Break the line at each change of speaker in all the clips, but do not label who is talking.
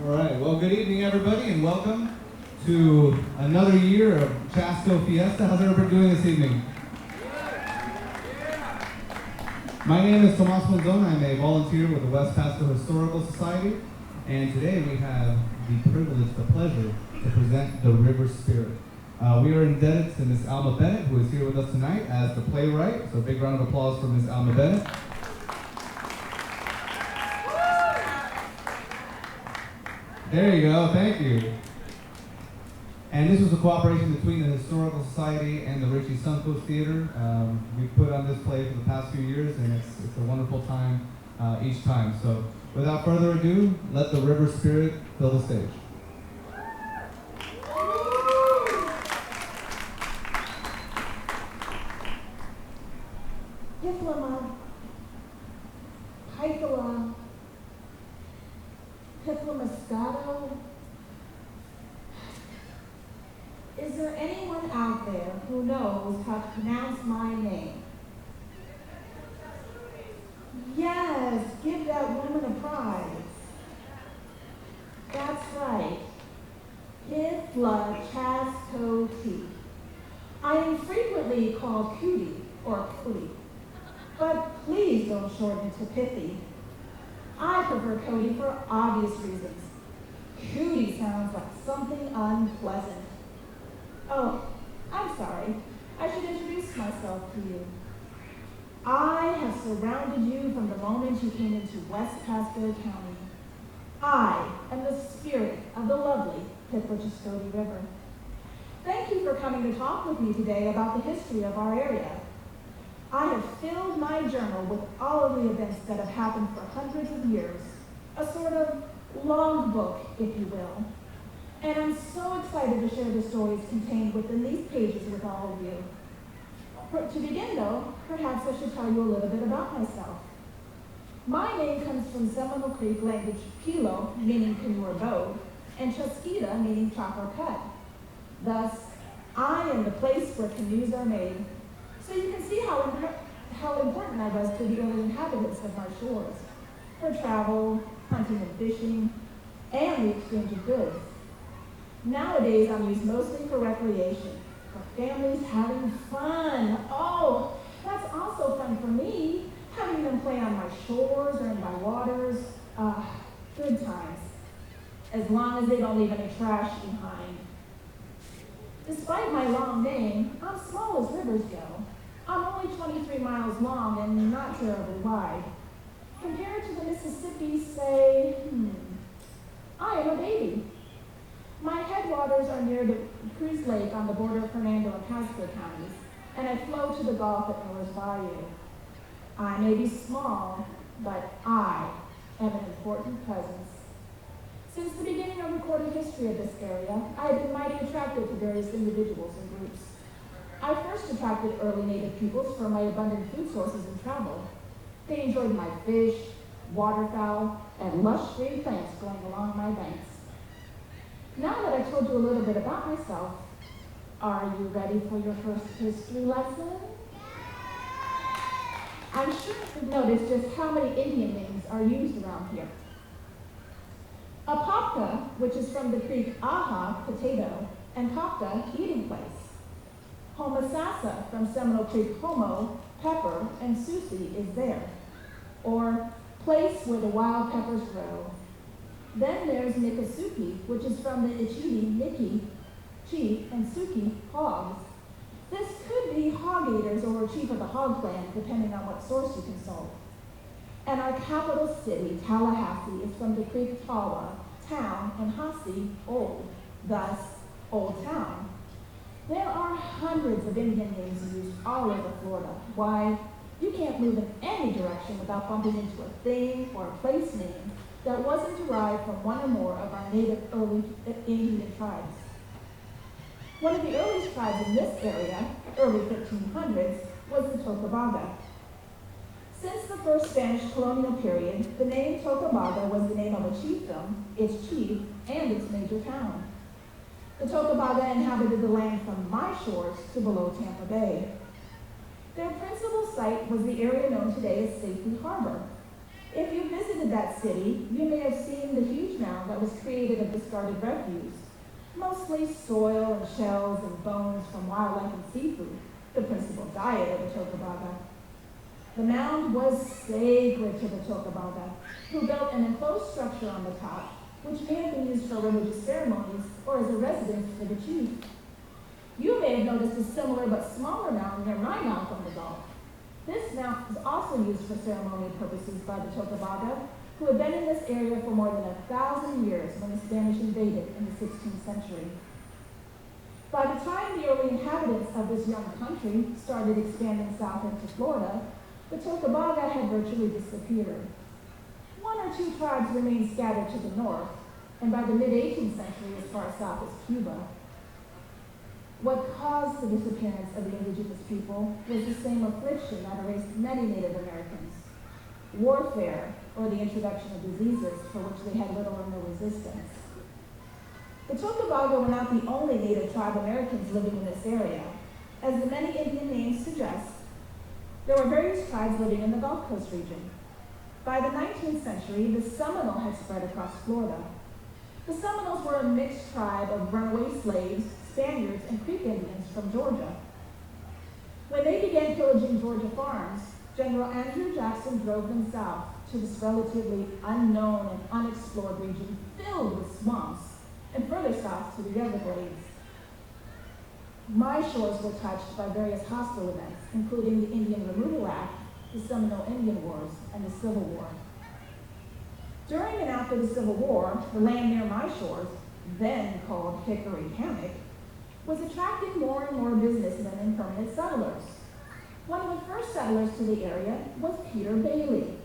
All right, well, good evening, everybody, and welcome to another year of Chasco Fiesta. How's everybody doing this evening? My name is Tomas Monzon. I'm a volunteer with the West Chasco Historical Society, and today we have the privilege, the pleasure to present the River Spirit. We are indebted to Miss Alma Bennett, who is here with us tonight as the playwright, so a big round of applause for Miss Alma Bennett. There you go, thank you. And this was a cooperation between the Historical Society and the Richie Suncoast Theater. We've put on this play for the past few years, and it's a wonderful time each time. So without further ado, let the River Spirit fill the stage.
Piflama, Pipala, Piflamascato. Is there anyone out there who knows how to pronounce my name? Yes, give that woman a prize. That's right. Pifla Chasco T. I am frequently called Cootie or Cootie, but please don't shorten it to Pithy. I prefer Cody for obvious reasons. Cootie sounds like something unpleasant. Oh, I'm sorry. I should introduce myself to you. I have surrounded you from the moment you came into West Chasco County. I am the spirit of the lovely Pifla-Chascoti River. Thank you for coming to talk with me today about the history of our area. I have filled my journal with all of the events that have happened for hundreds of years, a sort of logbook, if you will. And I'm so excited to share the stories contained within these pages with all of you. To begin though, perhaps I should tell you a little bit about myself. My name comes from Seminole Creek language Pilo, meaning canoe or boat, and Chasquita, meaning chop or cut. Thus, I am the place where canoes are made. So you can see how important I was to the early inhabitants of my shores, for travel, hunting and fishing, and the exchange of goods. Nowadays, I'm used mostly for recreation, for families having fun. Oh, that's also fun for me, having them play on my shores or in my waters. Good times, as long as they don't leave any trash behind. Despite my long name, I'm small as rivers go. I'm only 23 miles long and not terribly wide. Compared to the Mississippi, say, I am a baby. My headwaters are near the Cruz Lake on the border of Fernando and Pasco counties, and I flow to the Gulf at Miller's Bayou. I may be small, but I have an important presence. Since the beginning of recorded history of this area, I have been mighty attracted to various individuals and groups. I first attracted early native peoples for my abundant food sources and travel. They enjoyed my fish, waterfowl, and lush green plants growing along my banks. Now that I've told you a little bit about myself, are you ready for your first history lesson? I'm sure you've noticed just how many Indian names are used around here. Apopka, which is from the Creek aha, potato, and Popka, eating place. Homosassa from Seminole Creek homo, pepper, and Susi is there, or place where the wild peppers grow. Then there's Nikkasuki, which is from the Ichidi, Nikki, chief, and Suki, hogs. This could be hog eaters or chief of the hog clan, depending on what source you consult. And our capital city, Tallahassee, is from the Creek Tawa, town, and Hasi, old, thus, old town. There are hundreds of Indian names used all over Florida. Why, you can't move in any direction without bumping into a thing or a place name that wasn't derived from one or more of our native early Indian tribes. One of the earliest tribes in this area, early 1500s, was the Tocobaga. Since the first Spanish colonial period, the name Tocobaga was the name of a chiefdom, its chief, and its major town. The Tocobaga inhabited the land from my shores to below Tampa Bay. Their principal site was the area known today as Safety Harbor. If you visited that city, you may have seen the huge huge mound that was created of discarded refuse, mostly soil and shells and bones from wildlife and seafood, the principal diet of the Tocobaga. The mound was sacred to the Tocobaga, who built an enclosed structure on the top, which may have been used for religious ceremonies or as a residence for the chief. You may have noticed a similar but smaller mound near my mouth on the Gulf. This mound was also used for ceremonial purposes by the Tocobaga, who had been in this area for more than 1,000 years when the Spanish invaded in the 16th century. By the time the early inhabitants of this young country started expanding south into Florida, the Tocobaga had virtually disappeared. One or two tribes remained scattered to the north, and by the mid-18th century as far south as Cuba. What caused the disappearance of the indigenous people was the same affliction that erased many Native Americans: warfare, or the introduction of diseases for which they had little or no resistance. The Tocobaga were not the only Native tribe Americans living in this area. As the many Indian names suggest, there were various tribes living in the Gulf Coast region. By the 19th century, the Seminole had spread across Florida. The Seminoles were a mixed tribe of runaway slaves, Spaniards, and Creek Indians from Georgia. When they began pillaging Georgia farms, General Andrew Jackson drove them south to this relatively unknown and unexplored region filled with swamps, and further south to the Everglades. My shores were touched by various hostile events, including the Indian Removal Act, the Seminole Indian Wars, and the Civil War. During and after the Civil War, the land near my shores, then called Hickory Hammock, was attracting more and more businessmen and permanent settlers. One of the first settlers to the area was Peter Bailey.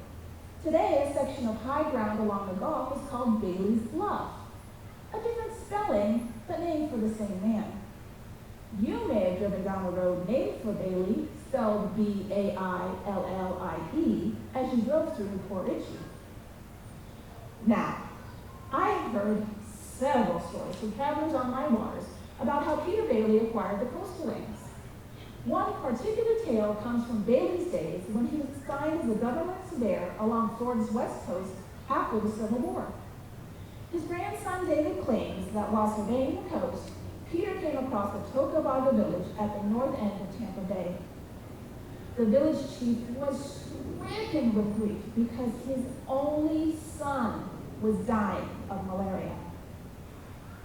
Today, a section of high ground along the Gulf is called Bailey's Bluff, a different spelling, but named for the same man. You may have driven down a road named for Bailey, spelled Baillie, as you drove through Port Richey. Now, I have heard several stories from travelers on my waters about how Peter Bailey acquired the coastal lands. One particular tale comes from Bailey's days when he was assigned as a government surveyor along Florida's west coast after the Civil War. His grandson David claims that while surveying the coast, Peter came across the Tocobaga village at the north end of Tampa Bay. The village chief was stricken with grief because his only son was dying of malaria.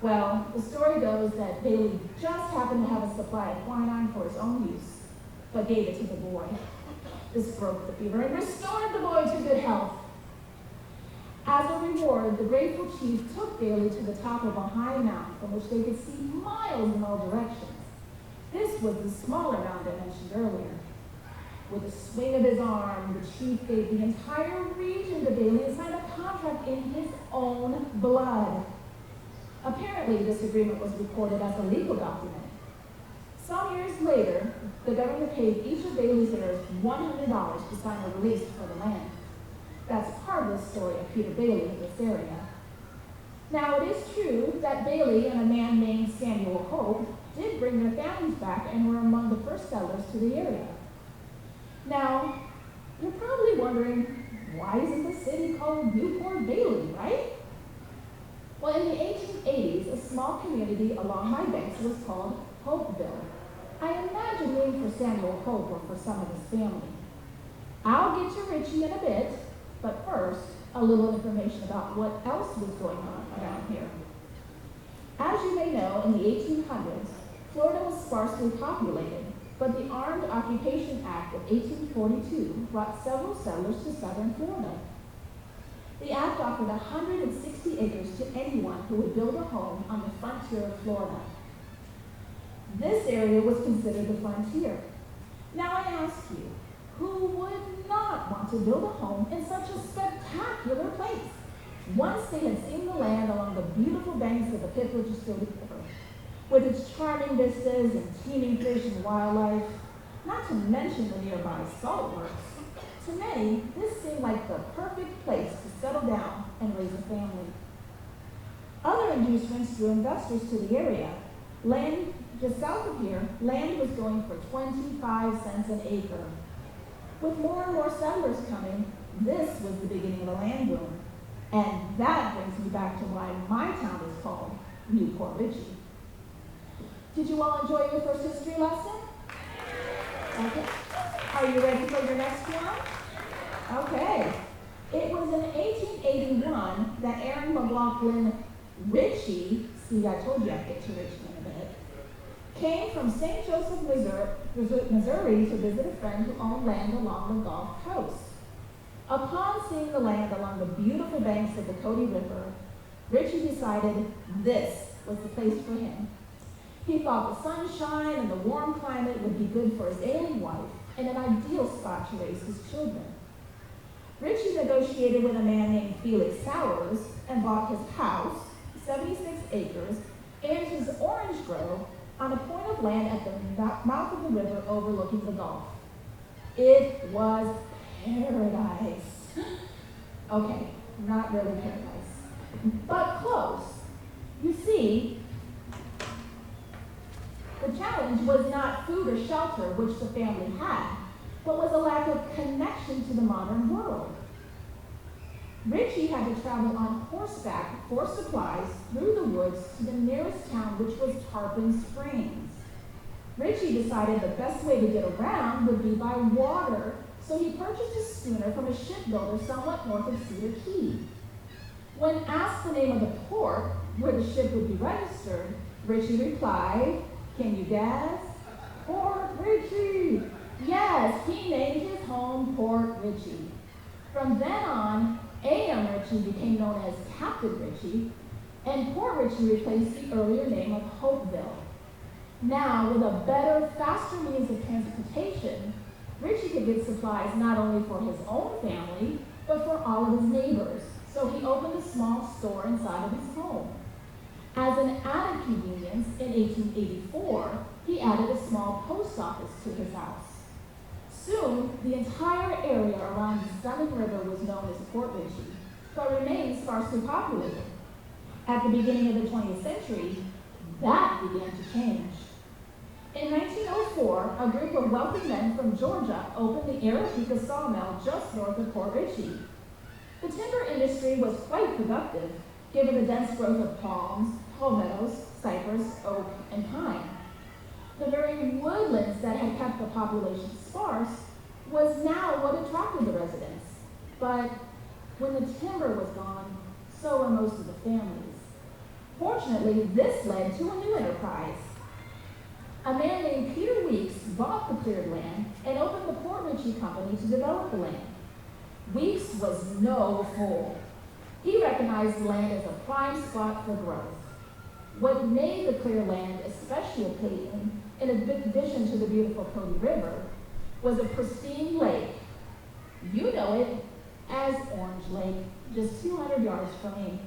Well, the story goes that Bailey just happened to have a supply of quinine for his own use, but gave it to the boy. This broke the fever and restored the boy to good health. As a reward, the grateful chief took Bailey to the top of a high mountain from which they could see miles in all directions. This was the smaller mound I mentioned earlier. With a swing of his arm, the chief gave the entire region to Bailey and signed a contract in his own blood. Apparently, this agreement was recorded as a legal document. Some years later, the government paid each of Bailey's heirs $100 to sign a release for the land. That's part of the story of Peter Bailey in this area. Now, it is true that Bailey and a man named Samuel Hope did bring their families back and were among the first settlers to the area. Now, you're probably wondering, why isn't the city called Newport Bailey, right? Well, in the 1880s, a small community along my banks was called Hopeville. I imagine named for Samuel Hope or for some of his family. I'll get to Richie in a bit, but first, a little information about what else was going on around here. As you may know, in the 1800s, Florida was sparsely populated, but the Armed Occupation Act of 1842 brought several settlers to southern Florida. The act offered 160 acres to anyone who would build a home on the frontier of Florida. This area was considered the frontier. Now I ask you, who would not want to build a home in such a spectacular place? Once they had seen the land along the beautiful banks of the Piplicastilla River, with its charming vistas and teeming fish and wildlife, not to mention the nearby salt works, to many, this seemed like the perfect place to settle down and raise a family. Other inducements drew investors to the area. Land just south of here, land was going for 25 cents an acre. With more and more settlers coming, this was the beginning of a land boom. And that brings me back to why my town is called Newport Richey. Did you all enjoy your first history lesson? Okay. Are you ready for your next one? Okay. It was in 1881 that Aaron McLaughlin Ritchie, see, I told you I'd get to Ritchie in a minute, came from St. Joseph, Missouri to visit a friend who owned land along the Gulf Coast. Upon seeing the land along the beautiful banks of the Cody River, Ritchie decided this was the place for him. He thought the sunshine and the warm climate would be good for his ailing wife and an ideal spot to raise his children. Ritchie negotiated with a man named Felix Sowers and bought his house, 76 acres, and his orange grove on a point of land at the mouth of the river overlooking the Gulf. It was paradise. Okay, not really paradise, but close. You see, the challenge was not food or shelter, which the family had, but was a lack of connection to the modern world. Ritchie had to travel on horseback for supplies through the woods to the nearest town, which was Tarpon Springs. Ritchie decided the best way to get around would be by water, so he purchased a schooner from a shipbuilder somewhat north of Cedar Key. When asked the name of the port where the ship would be registered, Ritchie replied, "Can you guess? Port Ritchie." Yes, he named his home Port Ritchie. From then on, A.M. Ritchie became known as Captain Ritchie, and Port Ritchie replaced the earlier name of Hopeville. Now, with a better, faster means of transportation, Ritchie could get supplies not only for his own family, but for all of his neighbors, so he opened a small store inside of his home. As an added convenience, in 1884, he added a small post office to his house. Soon, the entire area around the stunning river was known as Port Ritchie, but remained sparsely populated. At the beginning of the 20th century, that began to change. In 1904, a group of wealthy men from Georgia opened the Arapica sawmill just north of Port Ritchie. The timber industry was quite productive, given the dense growth of palms, palmettos, cypress, oak, and pine. The very woodlands that had kept the population sparse was now what attracted the residents. But when the timber was gone, so were most of the families. Fortunately, this led to a new enterprise. A man named Peter Weeks bought the cleared land and opened the Port Ritchie Company to develop the land. Weeks was no fool. He recognized the land as a prime spot for growth. What made the clear land especially appealing, in addition to the beautiful Cody River, was a pristine lake. You know it as Orange Lake, just 200 yards from me.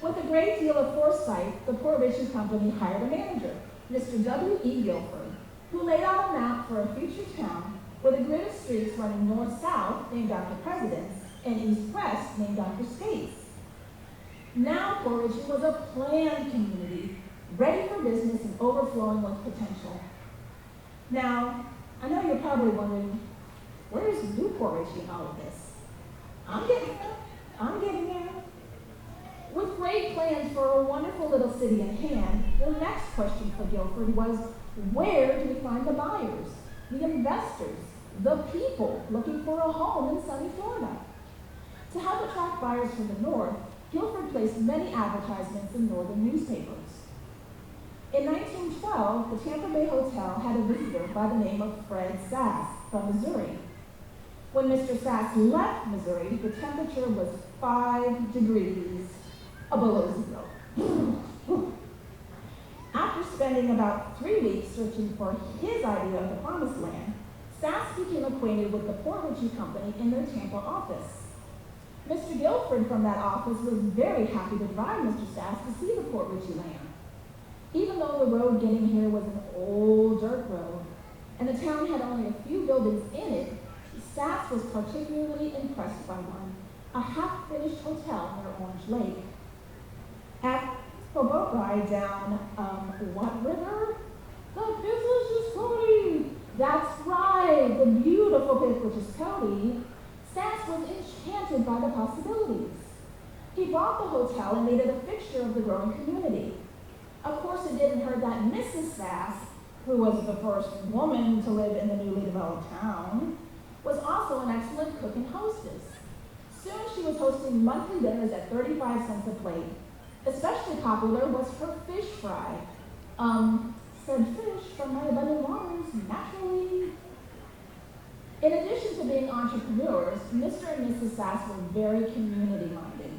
With a great deal of foresight, the Port Ritchie Company hired a manager, Mr. W.E. Guilford, who laid out a map for a future town with a grid of streets running north-south named after presidents and east-west named after states. Now Port Ritchie was a planned community, ready for business and overflowing with potential. Now, I know you're probably wondering, where is Newport Ritchie in all of this? I'm getting there. With great plans for a wonderful little city in hand, the next question for Guilford was, where do we find the buyers, the investors, the people looking for a home in sunny Florida? To help attract buyers from the north, Guilford placed many advertisements in northern newspapers. In 1912, the Tampa Bay Hotel had a visitor by the name of Fred Sass from Missouri. When Mr. Sass left Missouri, the temperature was 5 degrees below zero. After spending about 3 weeks searching for his idea of the promised land, Sass became acquainted with the Port Ritchie Company in their Tampa office. Mr. Guilford from that office was very happy to drive Mr. Sass to see the Port Ritchie land. Even though the road getting here was an old dirt road, and the town had only a few buildings in it, Sass was particularly impressed by one, a half-finished hotel near Orange Lake. After a boat ride down, what river? The Business Cody. That's right, the beautiful Business Cody. Sass was enchanted by the possibilities. He bought the hotel and made it a fixture of the growing community. Of course, it didn't hurt that Mrs. Sass, who was the first woman to live in the newly developed town, was also an excellent cook and hostess. Soon she was hosting monthly dinners at 35 cents a plate. Especially popular was her fish fry. Said fish from my abundant waters, naturally. In addition to being entrepreneurs, Mr. and Mrs. Sass were very community-minded.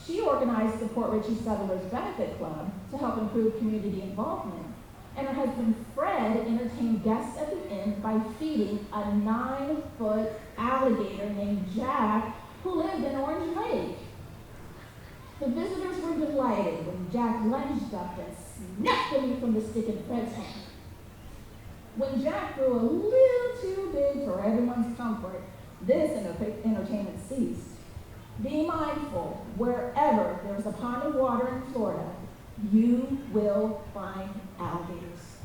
She organized the Port Richey Settlers Benefit Club to help improve community involvement, and her husband Fred entertained guests at the inn by feeding a 9-foot alligator named Jack who lived in Orange Lake. The visitors were delighted when Jack lunged up and snapped the meat from the stick in Fred's hand. When Jack grew a little too big for everyone's comfort, this entertainment ceased. Be mindful, wherever there's a pond of water in Florida, you will find alligators.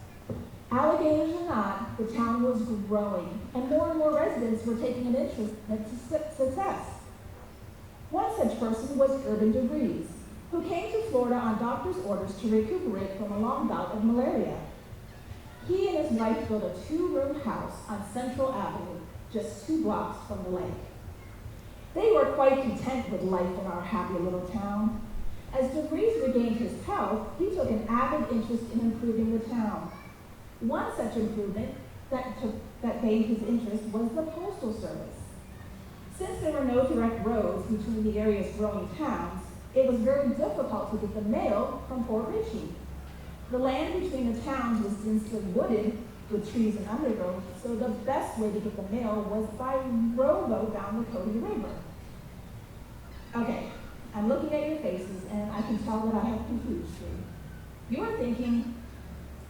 Alligators or not, the town was growing, and more residents were taking an interest in its success. One such person was Urban DeVries, who came to Florida on doctor's orders to recuperate from a long bout of malaria. He and his wife built a 2-room house on Central Avenue, just 2 blocks from the lake. They were quite content with life in our happy little town. As DeVries regained his health, he took an avid interest in improving the town. One such improvement that gained his interest was the Postal Service. Since there were no direct roads between the area's growing towns, it was very difficult to get the mail from Port Richey. The land between the towns was densely wooded with trees and undergrowth, so the best way to get the mail was by rowboat down the Cody River. Okay, I'm looking at your faces and I can tell that I have confused you. You are thinking,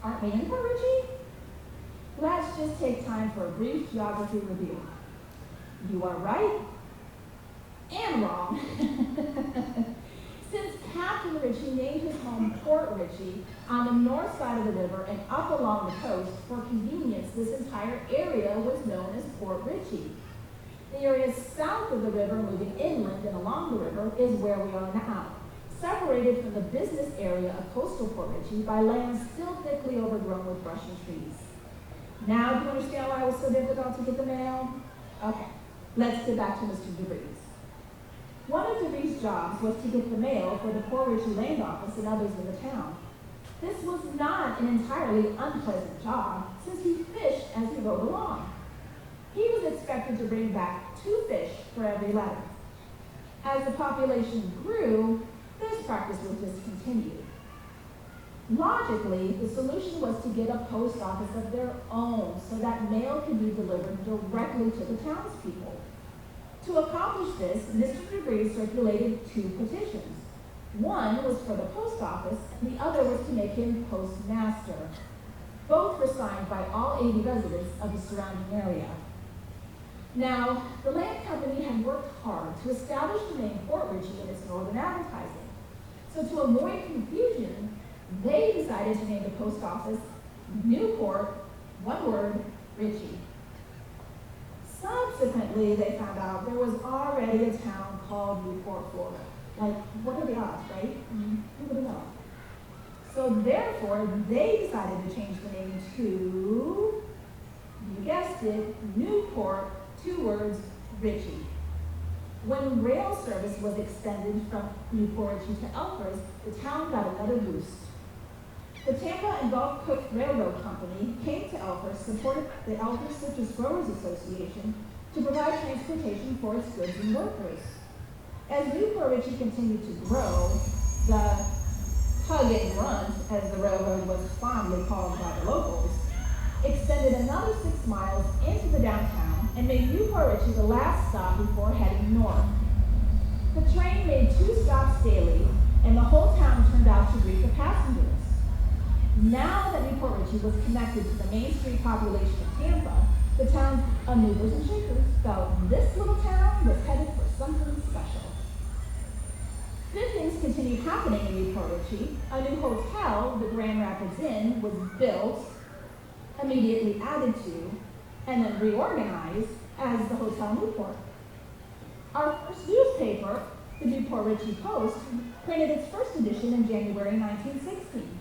aren't we in Port Richey? Let's just take time for a brief geography review. You are right and wrong. Since Captain Richey named his home Port Richey on the north side of the river and up along the coast, for convenience, this entire area was known as Port Richey. The area south of the river, moving inland and along the river, is where we are now, separated from the business area of coastal Port Richey by land still thickly overgrown with brush and trees. Now, do you understand why it was so difficult to get the mail? Okay, let's get back to Mr. DeVries. One of DeVries' jobs was to get the mail for the Port Richey Land Office and others in the town. This was not an entirely unpleasant job, since he fished as he rode along. He was expected to bring back 2 fish for every letter. As the population grew, this practice was discontinued. Logically, the solution was to get a post office of their own so that mail could be delivered directly to the townspeople. To accomplish this, Mr. DeVries circulated 2 petitions. One was for the post office, and the other was to make him postmaster. Both were signed by all 80 residents of the surrounding area. Now, the land company had worked hard to establish the name Port Richey in its northern advertising. So to avoid confusion, they decided to name the post office Newport, one word, Richey. Subsequently, they found out there was already a town called Newport, Florida. Like, what are the odds, right? Who would have known? So therefore, they decided to change the name to, you guessed it, Newport, 2 words, Richey. When rail service was extended from Newport Richey to Elkers, the town got another boost. The Tampa and Gulf Coast Railroad Company came to Elkers, supported the Elkers Citrus Growers Association to provide transportation for its goods and workers. As Newport Richey continued to grow, the tug and grunt, as the railroad was fondly called by the locals, extended another 6 miles into the downtown and made Newport Richey the last stop before heading north. The train made 2 stops daily, and the whole town turned out to greet the passengers. Now that Newport Richey was connected to the Main Street population of Tampa, the town's movers and shakers felt this little town was headed for something special. Then things continued happening in Newport Richey. A new hotel, the Grand Rapids Inn, was built, immediately added to, and then reorganized as the Hotel Newport. Our first newspaper, The Newport Richey Post printed its first edition in January 1916.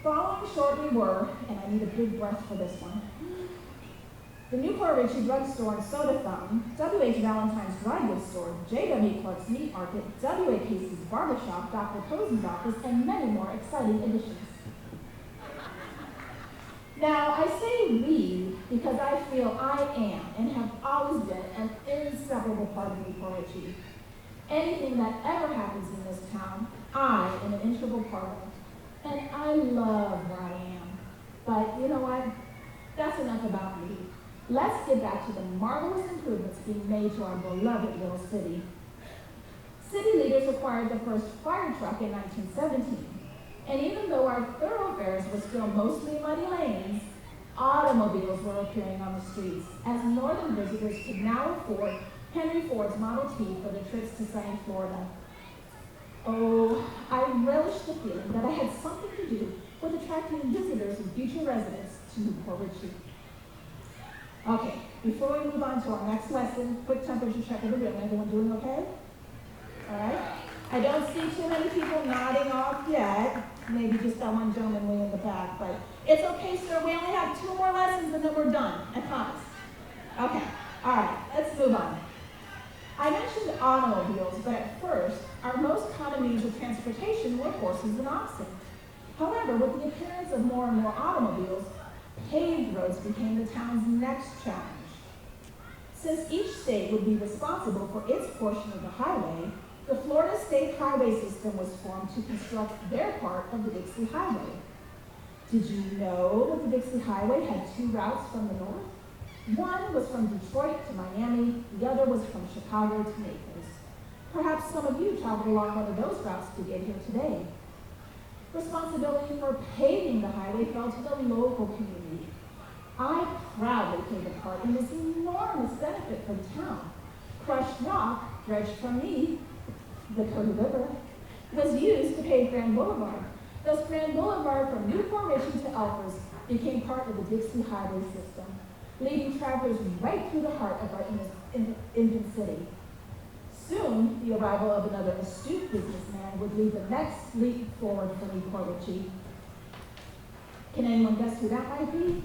Following shortly were, and I need a big breath for this one, the Newport Richey Drugstore and Soda Fountain, W.H. Valentine's Dry Goods Store, J.W. Clark's Meat Market, W.A. Casey's Barbershop, Dr. Cozy's office, and many more exciting additions. Now, I say we because I feel I am and have always been an inseparable part of Newport Richey. Anything that ever happens in this town, I am an integral part of. And I love where I am. But you know what? That's enough about me. Let's get back to the marvelous improvements being made to our beloved little city. City leaders acquired the first fire truck in 1917. And even though our thoroughfares were still mostly muddy lanes, automobiles were appearing on the streets as northern visitors could now afford Henry Ford's Model T for their trips to sunny Florida. Oh, I relished the feeling that I had something to do with attracting visitors and future residents to Newport Richey. Okay, before we move on to our next lesson, quick temperature check of the room. Everyone doing okay? All right. I don't see too many people nodding off yet. Maybe just that one gentleman way in the back, but it's okay, sir. We only have 2 more lessons and then we're done. I promise. Okay. All right. Let's move on. I mentioned automobiles, but at first, our most common means of transportation were horses and oxen. However, with the appearance of more and more automobiles, paved roads became the town's next challenge. Since each state would be responsible for its portion of the highway, the Florida State Highway System was formed to construct their part of the Dixie Highway. Did you know that the Dixie Highway had 2 routes from the north? One was from Detroit to Miami, the other was from Chicago to Naples. Perhaps some of you traveled along one of those routes to get here today. Responsibility for paving the highway fell to the local community. I proudly played a part in this enormous benefit for the town. Crushed rock, dredged from me, the Cody River, was used to pave Grand Boulevard. Thus, Grand Boulevard from Newport Richey to Elkers became part of the Dixie Highway System, leading travelers right through the heart of our infant city. Soon, the arrival of another astute businessman would lead the next leap forward for Newport Richey. Can anyone guess who that might be?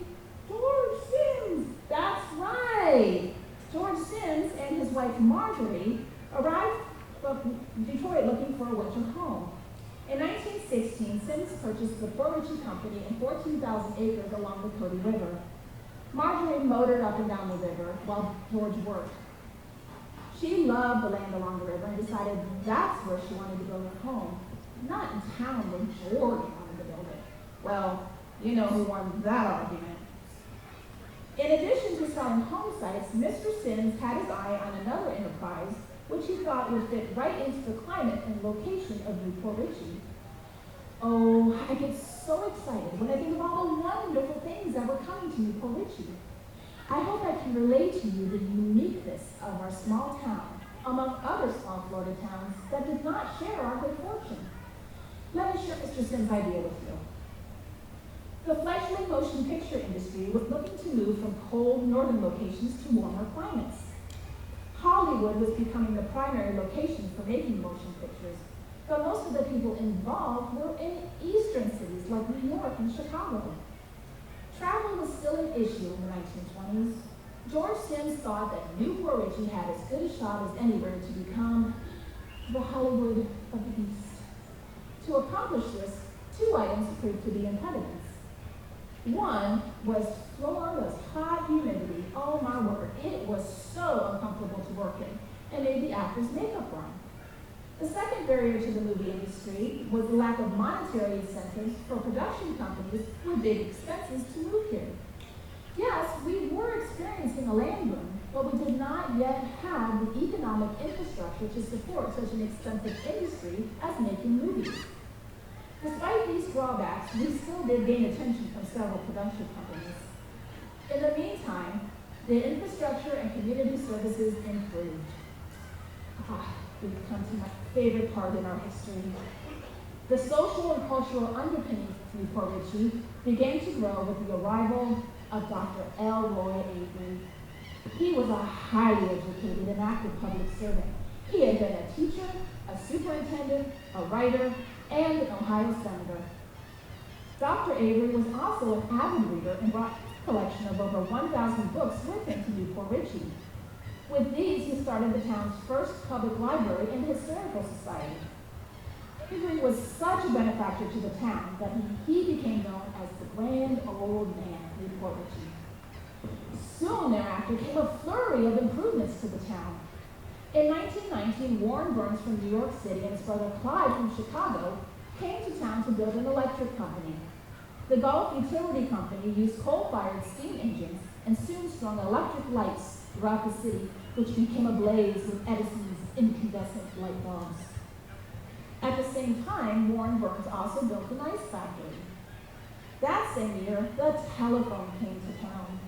George Sims! That's right! George Sims and his wife Marjorie arrived from Detroit looking for a winter home. In 1916, Sims purchased the Fort Ritchie Company and 14,000 acres along the Cody River. Marjorie motored up and down the river while George worked. She loved the land along the river and decided that's where she wanted to build her home, not in town where George wanted to build it. Well, you know who won that argument. In addition to selling home sites, Mr. Sims had his eye on another enterprise which he thought would fit right into the climate and location of Newport Richey. Oh, I get so excited when I think of all the wonderful things that were coming to Newport Richey. I hope I can relate to you the uniqueness of our small town, among other small Florida towns that did not share our good fortune. Let me share Mr. Sims' idea with you. The fledgling motion picture industry was looking to move from cold northern locations to warmer climates. Hollywood was becoming the primary location for making motion pictures, but most of the people involved were in eastern cities like New York and Chicago. Travel was still an issue in the 1920s. George Sims thought that Newport Richey had as good a shot as anywhere to become the Hollywood of the East. To accomplish this, 2 items proved to be impediments. One was Florida's hot humidity. Oh my word, it was so uncomfortable to work in and made the actors' makeup run. The second barrier to the movie industry was the lack of monetary incentives for production companies with big expenses to move here. Yes, we were experiencing a land boom, but we did not yet have the economic infrastructure to support such an expensive industry as making movies. Despite these drawbacks, we still did gain attention from several production companies. In the meantime, the infrastructure and community services improved. We've come to my favorite part in our history. The social and cultural underpinnings of Newport Richey began to grow with the arrival of Dr. L. Roy Avery. He was a highly educated and active public servant. He had been a teacher, a superintendent, a writer, and an Ohio senator. Dr. Avery was also an avid reader and brought his collection of over 1,000 books with him to Newport Richey. With these, he started the town's first public library and historical society. Avery was such a benefactor to the town that he became known as the Grand Old Man of Newport Richey. Soon thereafter came a flurry of improvements to the town. In 1919, Warren Burns from New York City and his brother Clyde from Chicago came to town to build an electric company. The Gulf Utility Company used coal-fired steam engines and soon strung electric lights throughout the city, which became ablaze with Edison's incandescent light bulbs. At the same time, Warren Burns also built an ice factory. That same year, the telephone came to town.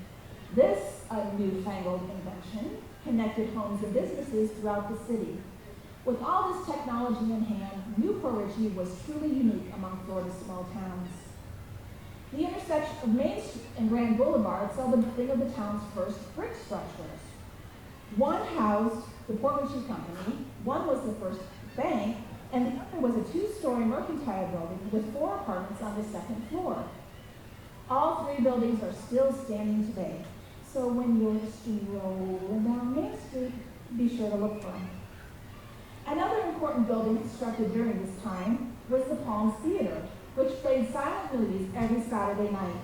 This, a newfangled invention, connected homes and businesses throughout the city. With all this technology in hand, Newport Richey was truly unique among Florida's small towns. The intersection of Main Street and Grand Boulevard saw the building of the town's first brick structures. One housed the Port Richey Company, one was the first bank, and the other was a two-story mercantile building with 4 apartments on the second floor. All 3 buildings are still standing today, so when you're strolling down Main Street, be sure to look for them. Another important building constructed during this time was the Palms Theater, which played silent movies every Saturday night.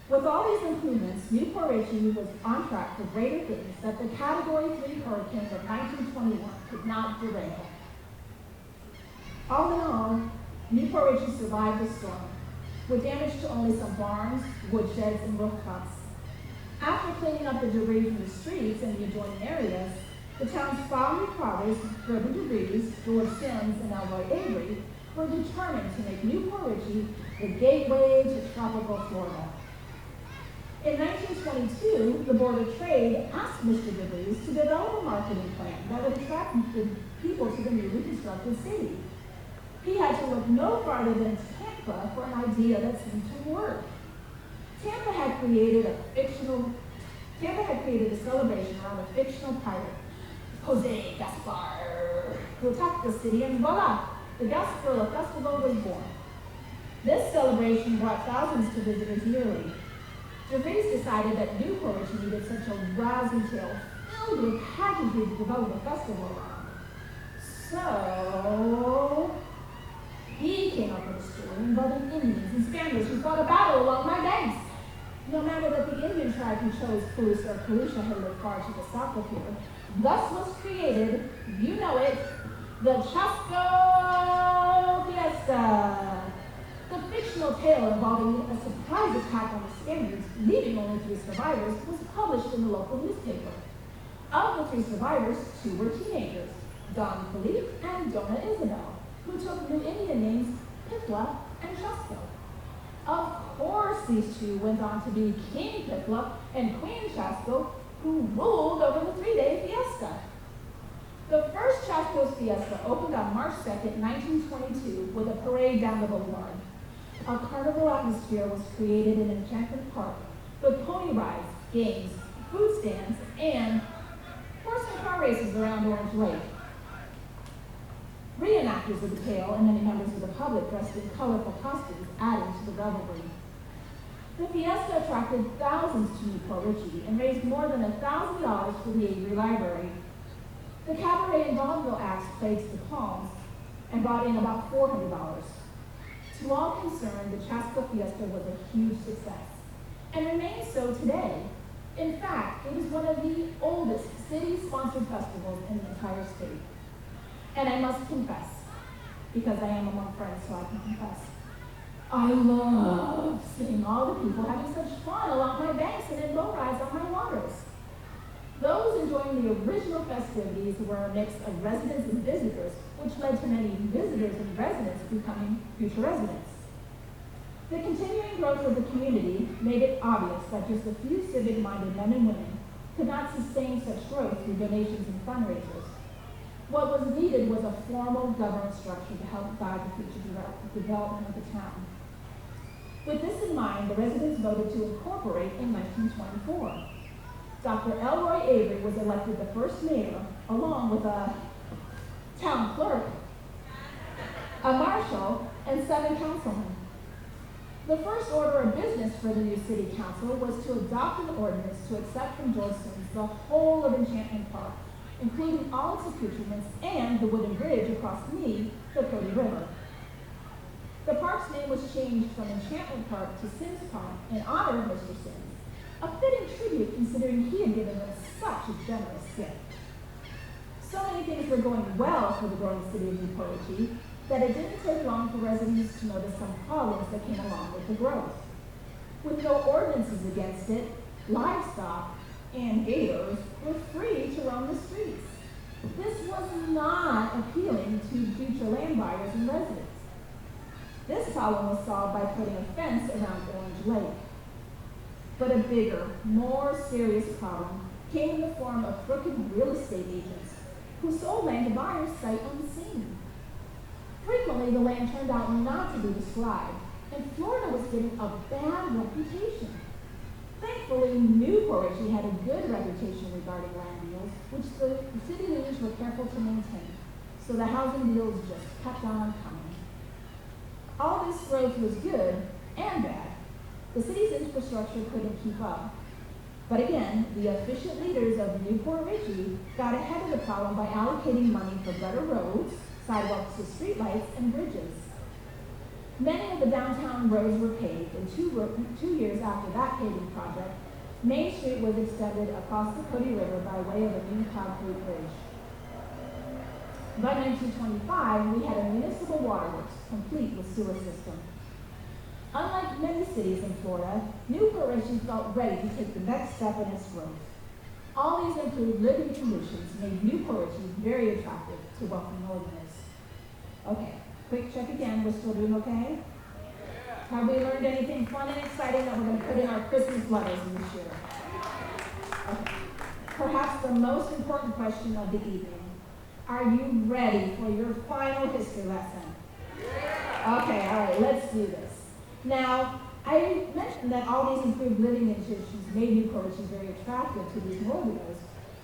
With all these improvements, Newport Richey was on track for greater things that the Category 3 hurricane of 1921 could not derail. All in all, Newport Richey survived the storm, with damage to only some barns, woodsheds, and rooftops. After cleaning up the debris from the streets and the adjoining areas, the town's founding fathers, Gerben DeVries, George Sims, and Elroy Avery, were determined to make Newport Richey the gateway to tropical Florida. In 1922, the Board of Trade asked Mr. DeVries to develop a marketing plan that would attract the people to the newly constructed city. He had to look no farther than Tampa for an idea that seemed to work. Tampa had created a celebration around a fictional pirate, Jose Gaspar, who attacked the city, and voila, the Gasparilla Festival was born. This celebration brought thousands to visitors yearly. DeVries decided that Newport Richey needed such a rousing tale filled with pageantry to develop a festival around. So he came up with a story involving Indians and Spaniards who fought a battle along my banks. No matter that the Indian tribe who chose Palouse or Palusha had lived far to the south of here, thus was created, you know it, the Chasco Fiesta. The fictional tale involving a surprise attack on the Spaniards, leaving only 3 survivors, was published in the local newspaper. Of the 3 survivors, 2 were teenagers, Don Felipe and Donna Isabel, who took New Indian names Pitla and Chasco. Of course, these 2 went on to be King Pitla and Queen Chasco, who ruled over the 3-day fiesta. The first Chasco's Fiesta opened on March 2nd, 1922, with a parade down the boulevard. A carnival atmosphere was created in Enchantment Park, with pony rides, games, food stands, and horse and car races around Orange Lake. Reenactors of the tale and many members of the public dressed in colorful costumes added to the revelry. The fiesta attracted thousands to Newport Richey and raised more than $1,000 for the Avery Library. The cabaret and vaudeville acts played to the Palms and brought in about $400. To all concerned, the Chasco Fiesta was a huge success and remains so today. In fact, it is one of the oldest city-sponsored festivals in the entire state. And I must confess, because I am among friends, so I can confess, I love seeing all the people having such fun along my banks and in boat rides on my waters. Those enjoying the original festivities were a mix of residents and visitors, which led to many visitors and residents becoming future residents. The continuing growth of the community made it obvious that just a few civic-minded men and women could not sustain such growth through donations and fundraisers. What was needed was a formal governance structure to help guide the future development of the town. With this in mind, the residents voted to incorporate in 1924. Dr. Elroy Avery was elected the first mayor along with a town clerk, a marshal, and 7 councilmen. The first order of business for the new city council was to adopt an ordinance to accept from Dorstons the whole of Enchantment Park, including all its accoutrements and the wooden bridge across the Cody River. The park's name was changed from Enchantment Park to Sims Park in honor of Mr. Sims, a fitting tribute considering he had given them such a generous gift. So many things were going well for the growing city of Newport Richey that it didn't take long for residents to notice some problems that came along with the growth. With no ordinances against it, livestock and gators were free to roam the streets. This was not appealing to future land buyers and residents. This problem was solved by putting a fence around Orange Lake. But a bigger, more serious problem came in the form of crooked real estate agents who sold land to buyers sight unseen. Frequently, the land turned out not to be described, and Florida was getting a bad reputation. Thankfully, Newport Richey had a good reputation regarding land deals, which the city leaders were careful to maintain, so the housing deals just kept on coming. All this growth was good and bad. The city's infrastructure couldn't keep up. But again, the efficient leaders of Newport Richey got ahead of the problem by allocating money for better roads, sidewalks with streetlights, and bridges. Many of the downtown roads were paved, and 2 years after that paving project, Main Street was extended across the Cody River by way of a new concrete bridge. By 1925, we had a municipal waterworks complete with sewer system. Unlike many cities in Florida, Newport Richey felt ready to take the next step in its growth. All these improved living conditions made Newport Richey very attractive to wealthy Northerners. Okay, quick check again. We're still doing okay? Have we learned anything fun and exciting that we're going to put in our Christmas letters this year? Okay. Perhaps the most important question of the evening. Are you ready for your final history lesson? Okay, all right, let's do this. Now, I mentioned that all these improved living conditions made Newport Richey very attractive to these Northerners,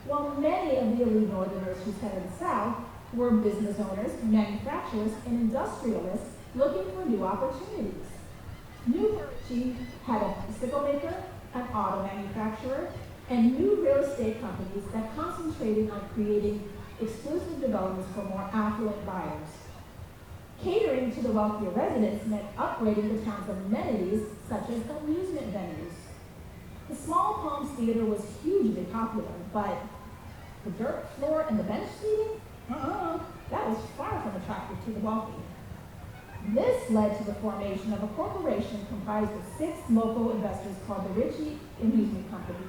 while many of the elite Northerners who headed south were business owners, manufacturers, and industrialists looking for new opportunities. Newport Richey had a bicycle maker, an auto manufacturer, and new real estate companies that concentrated on creating exclusive developments for more affluent buyers. Catering to the wealthier residents meant upgrading the town's amenities, such as amusement venues. The Small Palms Theater was hugely popular, but the dirt floor and the bench seating? That was far from attractive to the wealthy. This led to the formation of a corporation comprised of 6 local investors called the Richey Amusement Company,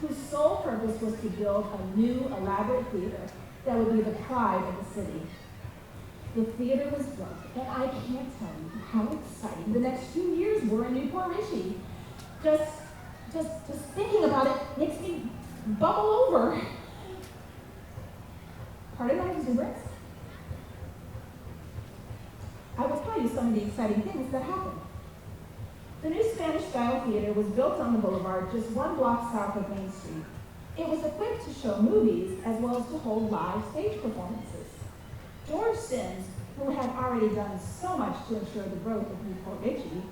whose sole purpose was to build a new elaborate theater that would be the pride of the city. The theater was built, and I can't tell you how exciting the next few years were in Newport Richey. Just thinking about it makes me bubble over. Pardon my exuberance? I will tell you some of the exciting things that happened. The new Spanish-style theater was built on the boulevard just 1 block south of Main Street. It was equipped to show movies as well as to hold live stage performances. George Sims, who had already done so much to ensure the growth of Newport Richey,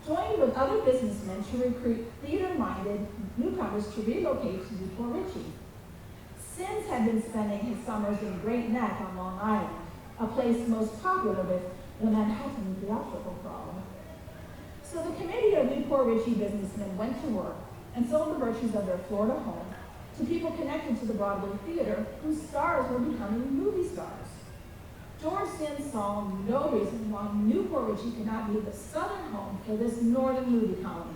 joined with other businessmen to recruit theater-minded newcomers to relocate to Newport Richey. Sims had been spending his summers in Great Neck on Long Island, a place most popular with the Manhattan theatrical crowd. So the committee of Newport Richey businessmen went to work and sold the virtues of their Florida home to people connected to the Broadway theater whose stars were becoming movie stars. George Sims saw no reason why Newport Richey could not be the southern home for this northern movie colony.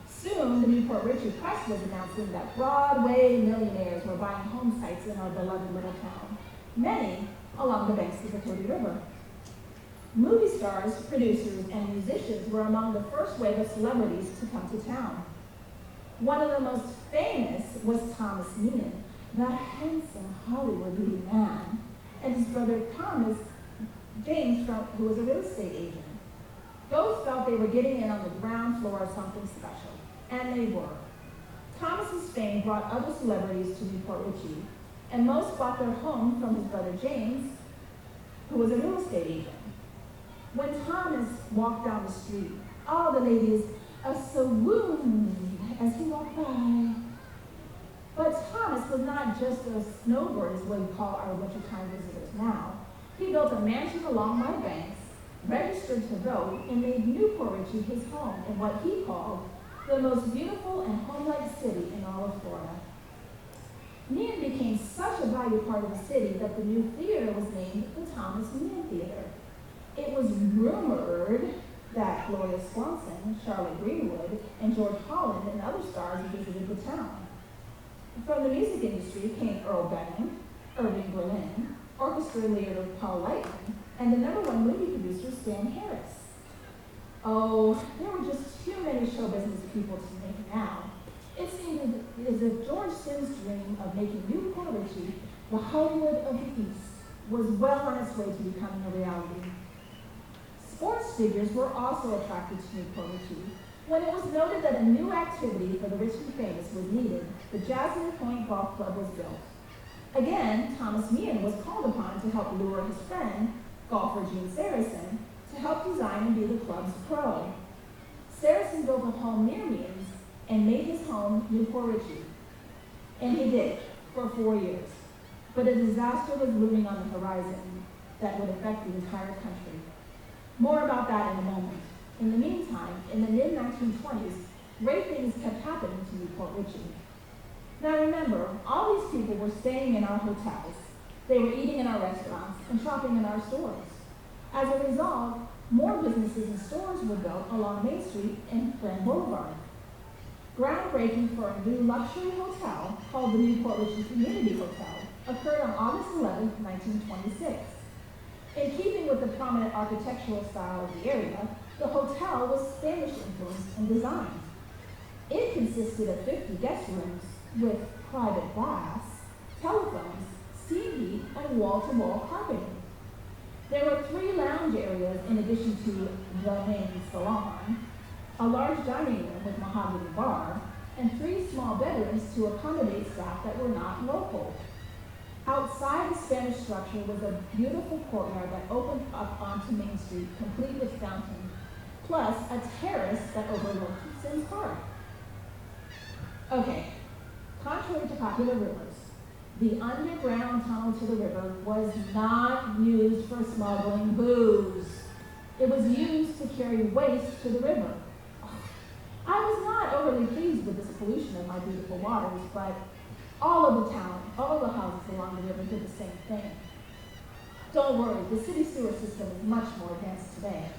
Soon, the Newport Richey press was announcing that Broadway millionaires were buying home sites in our beloved little town, many along the banks of the Cody River. Movie stars, producers, and musicians were among the first wave of celebrities to come to town. One of the most famous was Thomas Neenan, the handsome Hollywood leading man, and his brother Thomas James, who was a real estate agent. Both felt they were getting in on the ground floor of something special, and they were. Thomas's fame brought other celebrities to Newport Richey. and most bought their home from his brother James, who was a real estate agent. When Thomas walked down the street, all the ladies swooned as he walked by. But Thomas was not just a snowbird, as we call our wintertime visitors now. He built a mansion along my banks, registered to vote, and made Newport Richey his home in what he called the most beautiful and home-like city in all of Florida. Meehan became such a valued part of the city that the new theater was named the Thomas Meehan Theater. It was rumored that Gloria Swanson, Charlotte Greenwood, and George Holland and other stars visited the town. From the music industry came Earl Benham, Irving Berlin, orchestra leader Paul Lightman, and the #1 movie producer Stan Harris. Oh, there were just too many show business people to name now. It seemed as if George Sims' dream of making Newport Richey the Hollywood of the East was well on its way to becoming a reality. Sports figures were also attracted to Newport Richey. When it was noted that a new activity for the rich and famous was needed, the Jasmine Point Golf Club was built. Again, Thomas Meehan was called upon to help lure his friend, golfer Gene Saracen, to help design and be the club's pro. Saracen built a home near Meehan's and made his home Newport Richey. And he did, for 4 years. But a disaster was looming on the horizon that would affect the entire country. More about that in a moment. In the meantime, in the mid-1920s, great things kept happening to Newport Richey. Now remember, all these people were staying in our hotels. They were eating in our restaurants and shopping in our stores. As a result, more businesses and stores were built along Main Street and Grand Boulevard. Groundbreaking for a new luxury hotel called the Newport Richey Community Hotel occurred on August 11, 1926. In keeping with the prominent architectural style of the area, the hotel was Spanish influenced in design. It consisted of 50 guest rooms with private baths, telephones, steam heat, and wall-to-wall carpeting. There were 3 lounge areas in addition to the main salon, a large dining room with mahogany bar, and 3 small bedrooms to accommodate staff that were not local. Outside the Spanish structure was a beautiful courtyard that opened up onto Main Street, complete with fountain, plus a terrace that overlooked Sims Park. Okay, contrary to popular rumors, the underground tunnel to the river was not used for smuggling booze. It was used to carry waste to the river. I was not overly pleased with this pollution of my beautiful waters, but all of the town, all of the houses along the river did the same thing. Don't worry, the city sewer system is much more advanced today.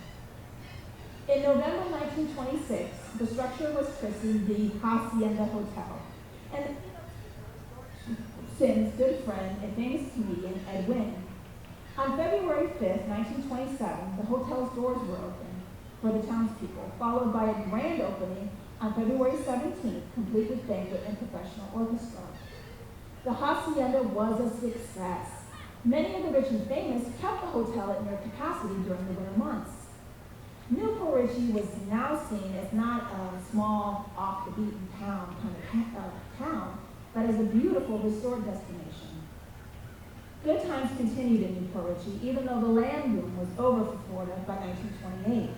In November 1926, the structure was christened the Hacienda Hotel, and Sims' good friend and famous comedian Ed Wynn. On February 5th, 1927, the hotel's doors were opened for the townspeople, followed by a grand opening on February 17th, complete with banquet and professional orchestra. The Hacienda was a success. Many of the rich and famous kept the hotel at near capacity during the winter months. Newport Richey was now seen as not a small, off-the-beaten-town kind of town, but as a beautiful resort destination. Good times continued in Newport Richey, even though the land boom was over for Florida by 1928.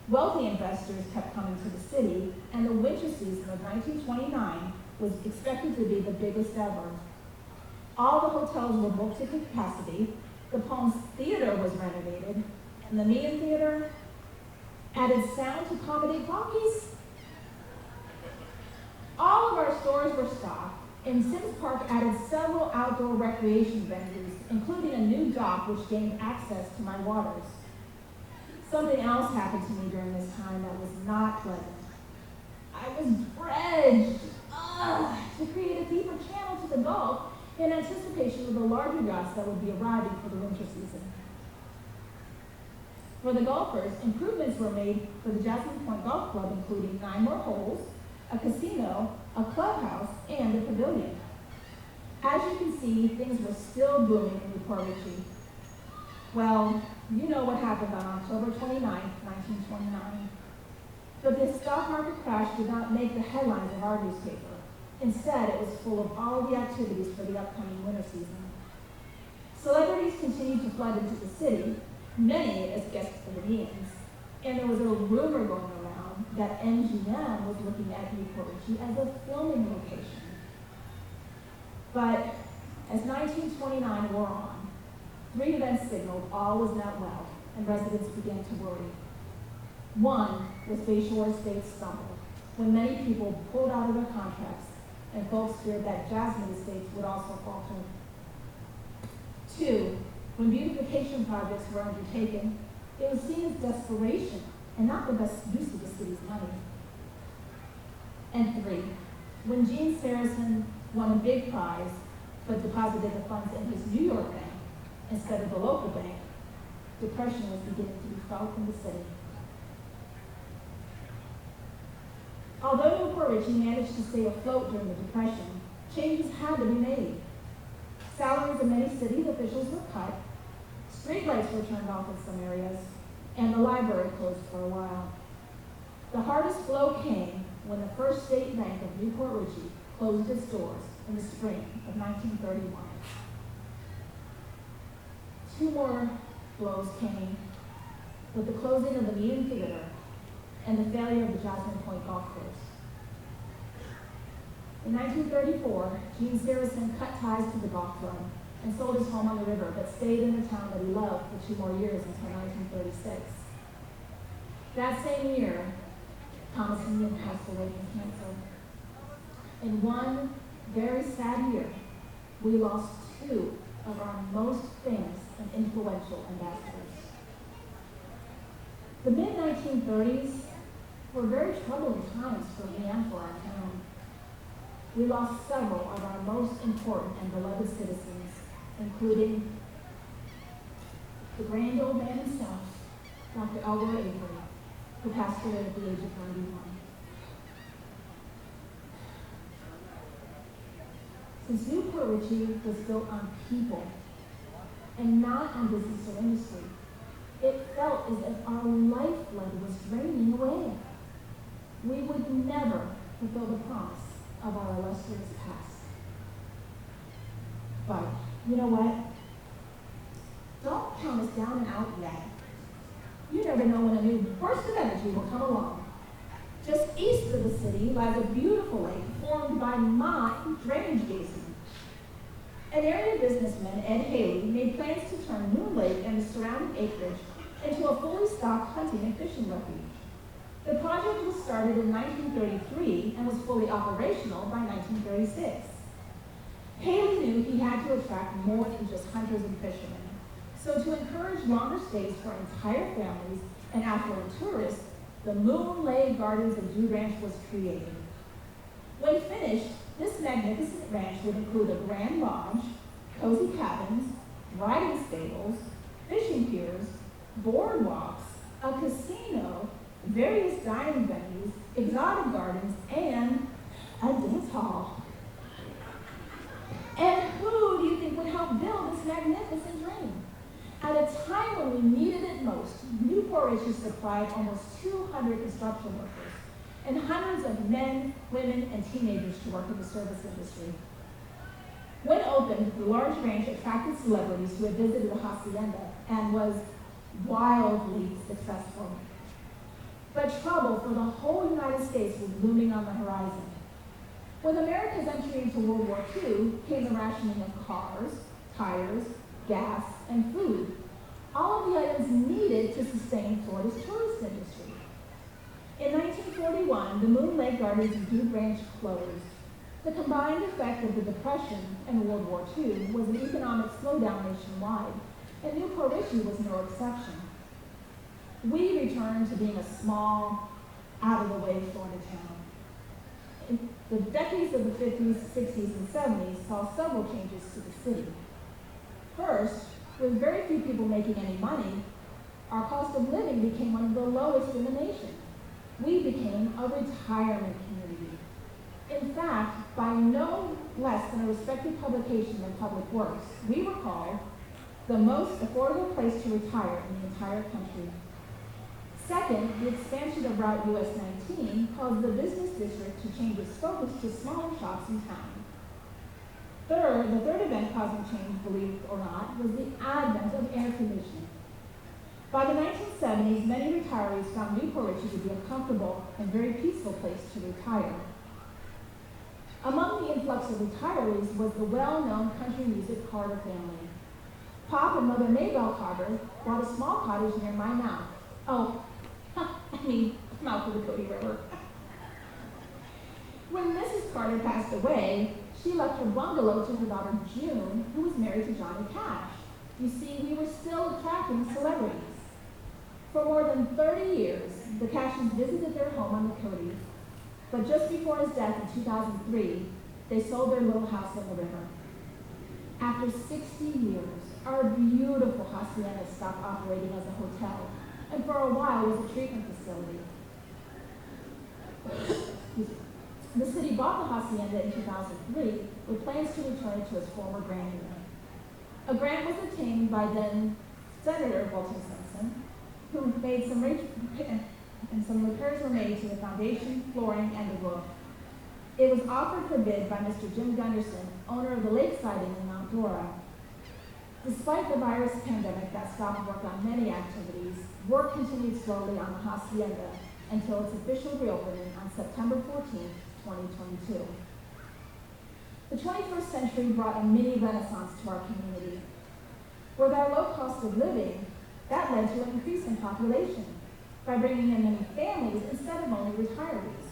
Wealthy investors kept coming to the city, and the winter season of 1929 was expected to be the biggest ever. All the hotels were booked to capacity, the Palms Theater was renovated, and the Meehan Theater added sound to accommodate donkeys. All of our stores were stocked, and Sims Park added several outdoor recreation venues, including a new dock which gained access to my waters. Something else happened to me during this time that was not pleasant. I was dredged to create a deeper channel to the Gulf in anticipation of the larger yachts that would be arriving for the winter season. For the golfers, improvements were made for the Jasmine Point Golf Club, including 9 more holes, a casino, a clubhouse, and a pavilion. As you can see, things were still booming in Newport Richey. Well, you know what happened on October 29, 1929. But this stock market crash did not make the headlines of our newspaper. Instead, it was full of all the activities for the upcoming winter season. Celebrities continued to flood into the city, many as guest comedians, and there was a rumor going around that MGM was looking at Newport Richie as a filming location. But as 1929 wore on, 3 events signaled all was not well, and residents began to worry. One was Bayshore Estates stumbled, when many people pulled out of their contracts, and folks feared that Jasmine Estates would also falter. 2, when beautification projects were undertaken, it was seen as desperation and not the best use of the city's money. And 3, when Gene Saracen won a big prize but deposited the funds in his New York bank instead of the local bank, depression was beginning to be felt in the city. Although Newport Richie managed to stay afloat during the Depression, changes had to be made. Salaries of many city officials were cut, streetlights were turned off in some areas, and the library closed for a while. The hardest blow came when the First State Bank of Newport Richie closed its doors in the spring of 1931. 2 more blows came with the closing of the Meeting Theater and the failure of the Jasmine Point Golf Course. In 1934, Gene Saracen cut ties to the golf club and sold his home on the river, but stayed in the town that he loved for 2 more years until 1936. That same year, Thomas Indian passed away from cancer. In one very sad year, we lost 2 of our most famous and influential ambassadors. The mid-1930s were very troubling times for me and for our town. We lost several of our most important and beloved citizens, including the grand old man himself, Dr. Elroy Avery, who passed away at the age of 91. Since Newport Richie was built on people and not on business or industry, it felt as if our lifeblood was draining away. We would never fulfill the promise of our illustrious past. But you know what? Don't count us down and out yet. You never know when a new burst of energy will come along. Just east of the city lies a beautiful lake formed by my drainage basin. An area businessman, Ed Haley, made plans to turn Moon Lake and the surrounding acreage into a fully stocked hunting and fishing refuge. The project was started in 1933 and was fully operational by 1936. Haley knew he had to attract more than just hunters and fishermen. So to encourage longer stays for entire families and affluent tourists, the Moon Lake Gardens and Dew Ranch was created. When finished, this magnificent ranch would include a grand lodge, cozy cabins, riding stables, fishing piers, boardwalks, a casino, various dining venues, exotic gardens, and a dance hall. And who do you think would help build this magnificent dream? At a time when we needed it most, Newport Richie supplied almost 200 construction workers and hundreds of men, women, and teenagers to work in the service industry. When opened, the large ranch attracted celebrities who had visited the hacienda and was wildly successful. But trouble for the whole United States was looming on the horizon. With America's entry into World War II came the rationing of cars, tires, gas, and food, all of the items needed to sustain Florida's tourist industry. In 1941, the Moon Lake Gardens and Dew Ranch closed. The combined effect of the Depression and World War II was an economic slowdown nationwide, and Newport Richie was no exception. We returned to being a small, out-of-the-way Florida town. In the decades of the 50s, 60s, and 70s saw several changes to the city. First, with very few people making any money, our cost of living became one of the lowest in the nation. We became a retirement community. In fact, by no less than a respected publication than Public Works, we were called the most affordable place to retire in the entire country. Second, the expansion of Route US 19 caused the business district to change its focus to smaller shops in town. Third, the third event causing change, believe it or not, was the advent of air conditioning. By the 1970s, many retirees found Newport Richey to be a comfortable and very peaceful place to retire. Among the influx of retirees was the well-known country music Carter family. Pop and Mother Maybelle Carter bought a small cottage near my mouth. Mouth of the Cody River. When Mrs. Carter passed away, she left her bungalow to her daughter June, who was married to Johnny Cash. You see, we were still attracting celebrities. For more than 30 years, the Cashes visited their home on the Cody, but just before his death in 2003, they sold their little house on the river. After 60 years, our beautiful hacienda stopped operating as a hotel, and for a while was a treatment facility. The city bought the hacienda in 2003 with plans to return it to its former grandeur. A grant was obtained by then Senator Walter Simpson, who made some repairs were made to the foundation, flooring, and the roof. It was offered for bid by Mr. Jim Gunderson, owner of the Lakeside Inn in Mount Dora. Despite the virus pandemic that stopped work on many activities, work continued slowly on the hacienda until its official reopening on September 14, 2022. The 21st century brought a mini renaissance to our community. With our low cost of living, that led to an increase in population by bringing in many families instead of only retirees.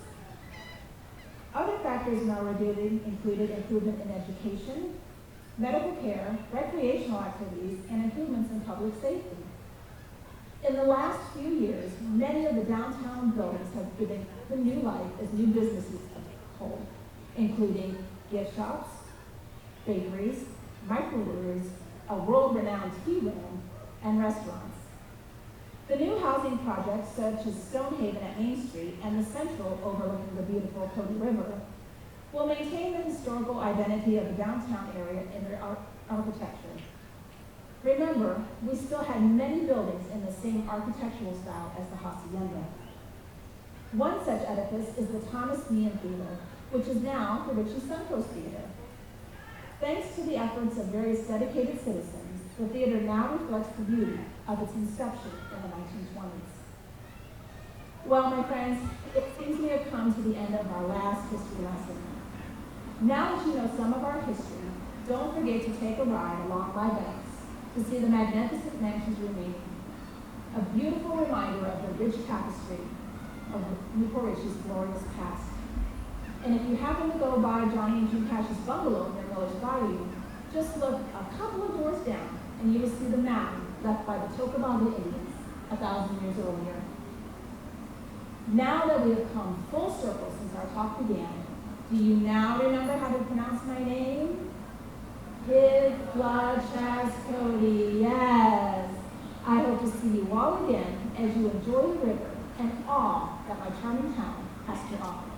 Other factors in our rebuilding included improvement in education, medical care, recreational activities, and improvements in public safety. In the last few years, many of the downtown buildings have given new life as new businesses hold, including gift shops, bakeries, microbreweries, a world-renowned tea room, and restaurants. The new housing projects, such as Stonehaven at Main Street and the Central overlooking the beautiful Cody River, will maintain the historical identity of the downtown area in their architecture. Remember, we still had many buildings in the same architectural style as the hacienda. One such edifice is the Thomas Meehan Theater, which is now the Richie Suncoast Theater. Thanks to the efforts of various dedicated citizens, the theater now reflects the beauty of its inception in the 1920s. Well, my friends, it seems we have come to the end of our last history lesson. Now that you know some of our history, don't forget to take a ride along my banks to see the magnificent mansions remaining, a beautiful reminder of the rich tapestry of Newport Richey's glorious past. And if you happen to go by Johnny and June Cash's bungalow near Miller's Bayou, just look a couple of doors down and you will see the map left by the Tocobaga Indians 1,000 years earlier. Now that we have come full circle since our talk began, do you now remember how to pronounce my name? Chasco, yes. I hope to see you all again as you enjoy the river and all that my charming town has to offer.